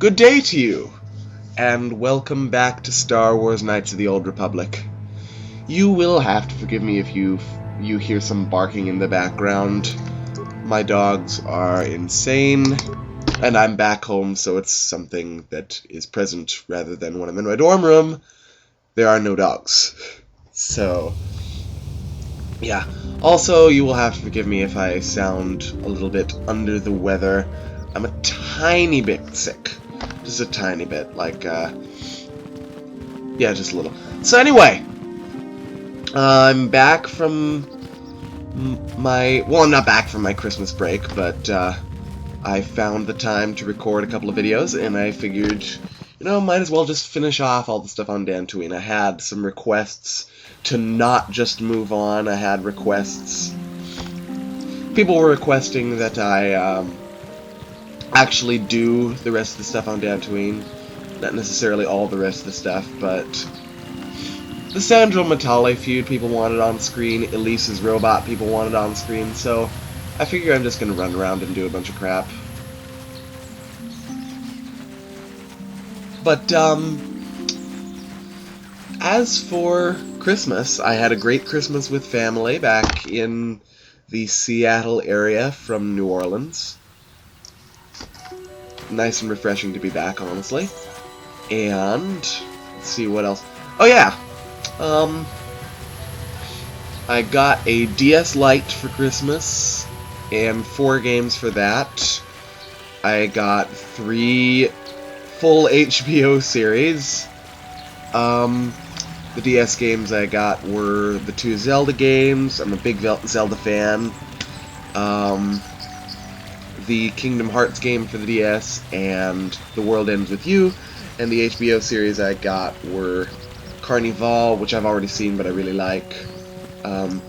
Good day to you, and welcome back to Star Wars Knights of the Old Republic. You will have to forgive me if you hear some barking in the background. My dogs are insane, and I'm back home, so it's something that is present rather than when I'm in my dorm room. There are no dogs. So, yeah. Also, you will have to forgive me if I sound a little bit under the weather. I'm a tiny bit sick. Just a tiny bit, like, yeah, just a little. So anyway, I'm back from well, I'm not back from my Christmas break, but I found the time to record a couple of videos, and I figured, might as well just finish off all the stuff on Dantooine. I had some requests to not just move on. I had requests. People were requesting that I actually do the rest of the stuff on Dantooine. Not necessarily all the rest of the stuff, but the Sandro Matale feud people wanted on screen, Elise's robot people wanted on screen, so I figure I'm just going to run around and do a bunch of crap. But, as for Christmas, I had a great Christmas with family back in the Seattle area from New Orleans. Nice and refreshing to be back, honestly. And let's see what else. Oh yeah, I got a DS Lite for Christmas and 4 games for that. I got 3 full HBO series. The DS games I got were the 2 Zelda games. I'm a big Zelda fan. The Kingdom Hearts game for the DS, and The World Ends With You, and the HBO series I got were Carnival, which I've already seen but I really like,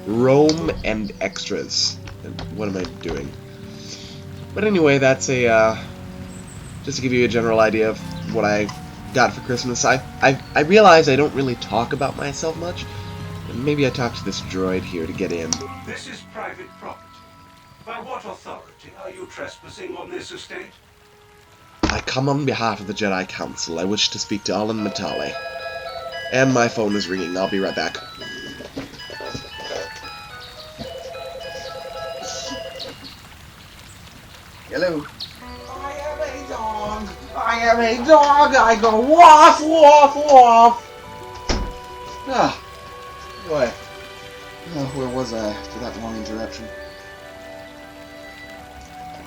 Rome, and Extras. What am I doing? But anyway, that's just to give you a general idea of what I got for Christmas. I realize I don't really talk about myself much, and maybe I talk to this droid here to get in. This is private property. By what authority are you trespassing on this estate? I come on behalf of the Jedi Council. I wish to speak to Alan Matale. And my phone is ringing. I'll be right back. Hello. I am a dog. I am a dog. I go woof, woof, woof. Ah, boy. Oh, where was I after that long interruption?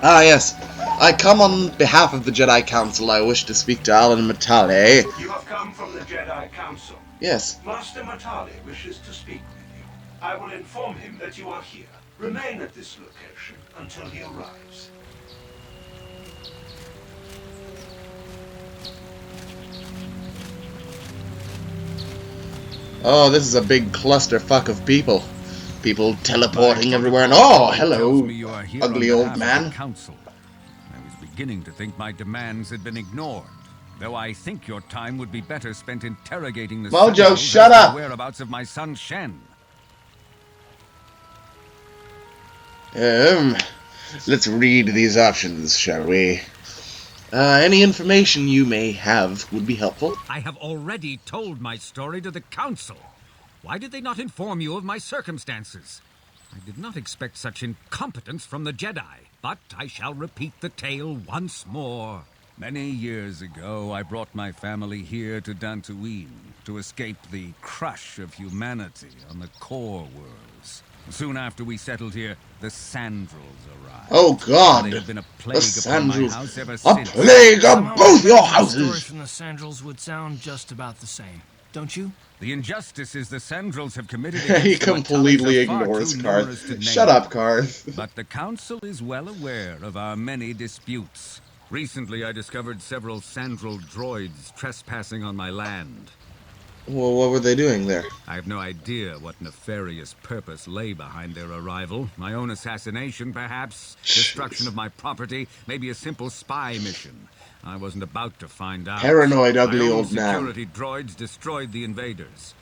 Ah, yes. I come on behalf of the Jedi Council. I wish to speak to Alan Matale. You have come from the Jedi Council. Yes. Master Matale wishes to speak with you. I will inform him that you are here. Remain at this location until he arrives. Oh, this is a big clusterfuck of people. People teleporting everywhere, and oh, hello, ugly old man. Council. I was beginning to think my demands had been ignored, though I think your time would be better spent interrogating the Mojo, shut up! whereabouts of my son Shen. Let's read these options, shall we? Any information you may have would be helpful. I have already told my story to the Council. Why did they not inform you of my circumstances? I did not expect such incompetence from the Jedi, but I shall repeat the tale once more. Many years ago, I brought my family here to Dantooine to escape the crush of humanity on the core worlds. Soon after we settled here, the Sandrels arrived. Oh God! They have been a The plague upon my Sandrels! house ever A since. plague of both your The story houses! from the Sandrels would sound just about the same, don't you? The injustices the Sandrels have committed He against the completely Metales are far ignores too Karth. numerous to name. Shut up, Karth. But the Council is well aware of our many disputes. Recently, I discovered several Sandrel droids trespassing on my land. Well, what were they doing there? I have no idea what nefarious purpose lay behind their arrival. My own assassination, perhaps? Destruction of my property? Maybe a simple spy mission? I wasn't about to find out. Paranoid, ugly my own old man. security droids destroyed the invaders.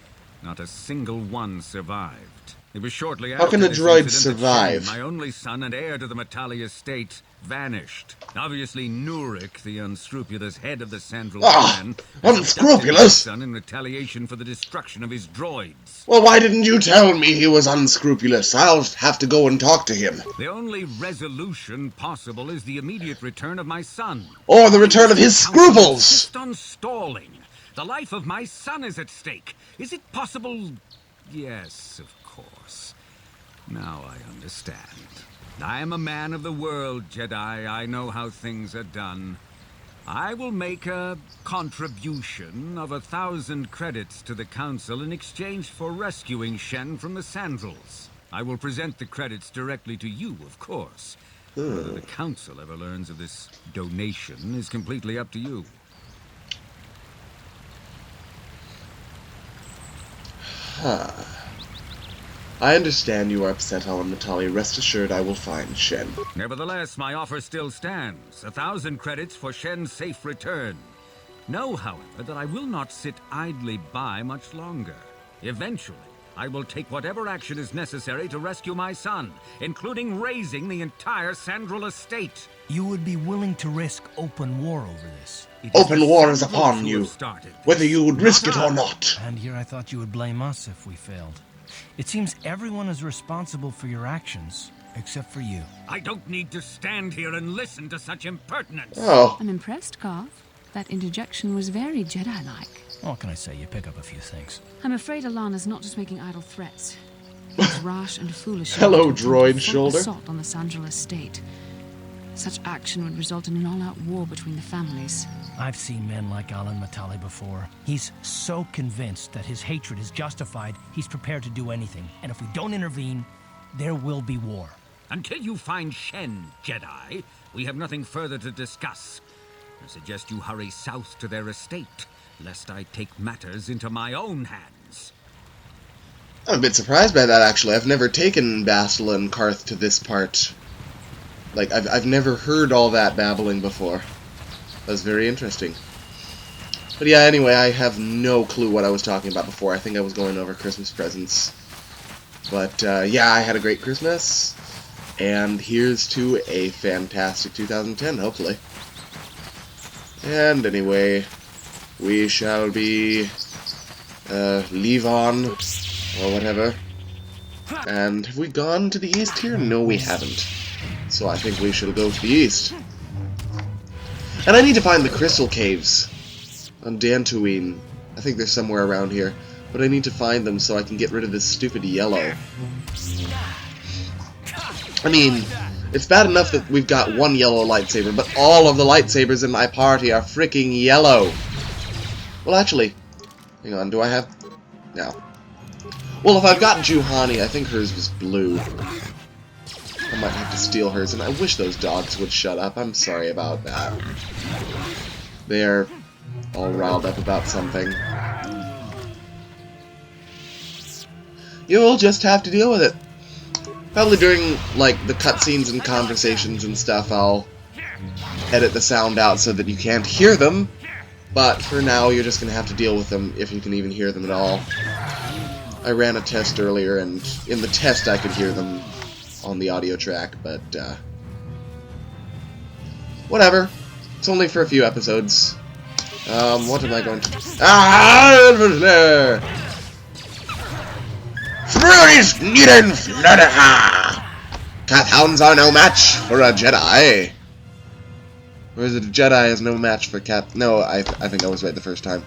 Not a single one survived. It was shortly How after can a this droid incident that survive? Shen, my only son and heir to the Matale estate, vanished. Obviously, Nurik, the unscrupulous head of the Sandral clan, has abducted my Unscrupulous? son in retaliation for the destruction of his droids. Well, why didn't you tell me he was unscrupulous? I'll have to go and talk to him. The only resolution possible is the immediate return of my son. Or the return of his The council scruples! insists on stalling. The life of my son is at stake. Is it possible? Yes, of course. Now I understand. I am a man of the world, Jedi. I know how things are done. I will make a contribution of 1,000 credits to the Council in exchange for rescuing Shen from the Sandrels. I will present the credits directly to you, of course. Whether the Council ever learns of this donation is completely up to you. I understand you are upset, Alan Matale. Rest assured I will find Shen. Nevertheless, my offer still stands. 1,000 credits for Shen's safe return. Know, however, that I will not sit idly by much longer. Eventually, I will take whatever action is necessary to rescue my son, including raising the entire Sandral estate. You would be willing to risk open war over this? It is Open the war is Sandrels upon who you, have started whether this, you would risk it not or I. not. And here I thought you would blame us if we failed. It seems everyone is responsible for your actions, except for you. I don't need to stand here and listen to such impertinence. Oh, I'm impressed, Garth. That interjection was very Jedi-like. What can I say? You pick up a few things. I'm afraid Alana's not just making idle threats. It's rash and foolish. Hello, to attempt a droid full shoulder. assault on the Sandral estate. Such action would result in an all-out war between the families. I've seen men like Alan Matale before. He's so convinced that his hatred is justified, he's prepared to do anything. And if we don't intervene, there will be war. Until you find Shen, Jedi, we have nothing further to discuss. I suggest you hurry south to their estate, lest I take matters into my own hands. I'm a bit surprised by that, actually. I've never taken Bastila and Karth to this part. Like, I've never heard all that babbling before. That was very interesting. But yeah, anyway, I have no clue what I was talking about before. I think I was going over Christmas presents. But, yeah, I had a great Christmas. And here's to a fantastic 2010, hopefully. And anyway, we shall be, leave on, or whatever. And have we gone to the east here? No, we haven't. So I think we shall go to the east. And I need to find the crystal caves on Dantooine. I think they're somewhere around here. But I need to find them so I can get rid of this stupid yellow. I mean, it's bad enough that we've got one yellow lightsaber, but all of the lightsabers in my party are freaking yellow. Well, actually, hang on, do I have... No. Well, if I've got Juhani, I think hers was blue. I might have to steal hers, and I wish those dogs would shut up. I'm sorry about that. They're all riled up about something. You'll just have to deal with it. Probably during, like, the cutscenes and conversations and stuff, I'll edit the sound out so that you can't hear them. But for now, you're just going to have to deal with them if you can even hear them at all. I ran a test earlier, and in the test I could hear them on the audio track, but, whatever. It's only for a few episodes. What am I going to... Freeze! Needin' Flutterha! Cathounds are no match for a Jedi. Or is it a Jedi is no match for Cat... No, I think I was right the first time.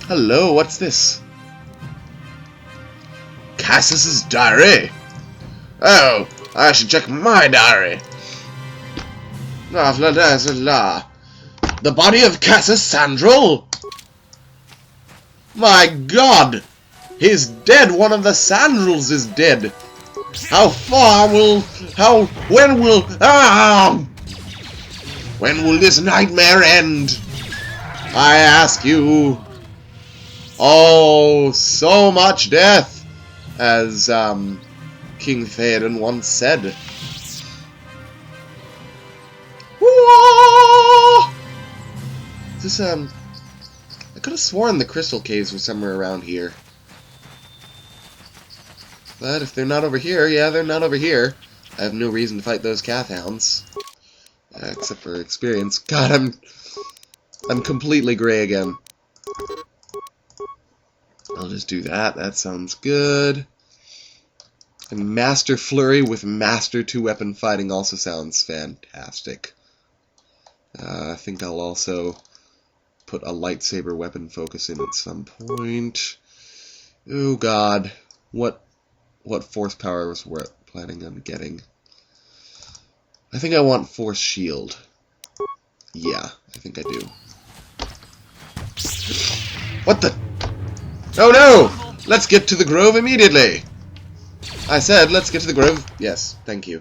Hello, what's this? Cassius's diary. Oh, I should check my diary. The body of Cassius Sandral? My God! He's dead! One of the Sandrals is dead! When will this nightmare end? I ask you. Oh, so much death! As, King Theoden once said. Whoa! Is this, I could have sworn the crystal caves were somewhere around here. But if they're not over here, yeah, they're not over here. I have no reason to fight those Cathhounds. Except for experience. God, I'm completely gray again. I'll just do that. That sounds good. And Master Flurry with Master 2-weapon fighting also sounds fantastic. I think I'll also put a lightsaber weapon focus in at some point. Oh god. What force power was we planning on getting? I think I want Force Shield. Yeah, I think I do. What the? Oh no! Let's get to the grove immediately! I said, let's get to the grove. Yes, thank you.